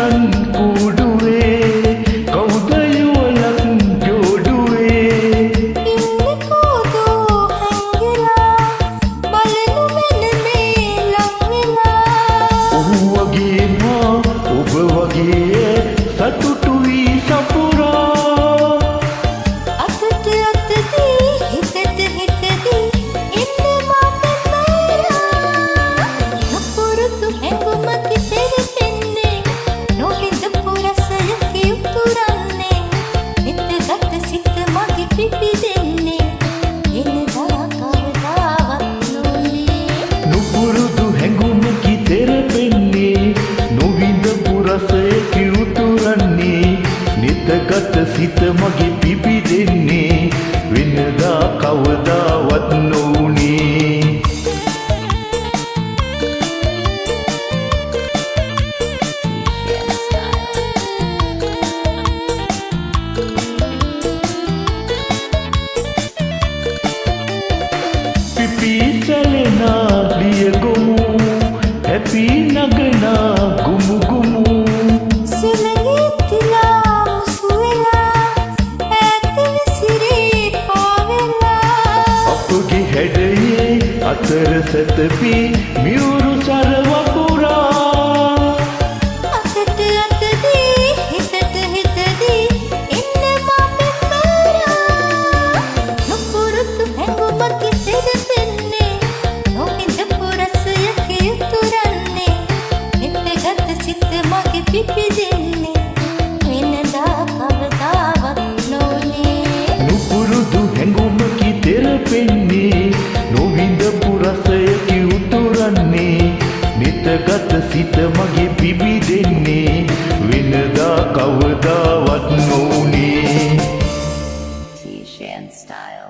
ඉතුරන් කූඩුවේ කවුද යුවලක් ජෝඩුවේ ඉන්නේ කෝදෝ හැංගිලා බලනු මෙන්න මේ ලං වෙලා ඔහු වගේ මා ඔබ වගේ සතුටු වී සපුරා අතට අතදී හිතට හිතදී ඉන්නේ මා පෙම්බරා නපුරුදු හැඟුමකි තෙරපෙන්නේ නොවිඳපු රසයක උතුරන්නේ හිතගත සිත මගේ පිපිදෙන්නේ එනදා කවදාවත් නොනේ නුපුරුදු හැඟුමකි තෙරපෙන්නේ නොවිඳපු රසයක උතුරන්නේ නිතගත සිත මගේ පිපිදෙන්නේ වෙනදා කවදාවත් නොනේ පිපි සැලෙනා දියගොමු හැපි නගනා ගුමු ගුමු සිලගේ තිලා මුසු වෙලා ඈත විසිරී පාවෙලා අපගේ හැඩයේ අතර සැතපි මියුරු සරවපුරා අතට අතදී හිතට හිතදී ඉන්නේ මා පෙම්බරා නුපුරුදු හැඟුමකි තෙරපෙන්නේ නොවිඳපු රසයක උතුරන්නේ හිතගත සිත මගේ පිපිදෙන්නේ වෙනදා කවදාවත් නොනේ නුපුරුදු හැඟුමකි තෙරපෙන්නේ නොවිඳපු රසයක උතුරන්නේ නිතගත සිත මගේ පිබිදෙන්නේ වෙනදා කවදාවත් නොනේ T-Shan style.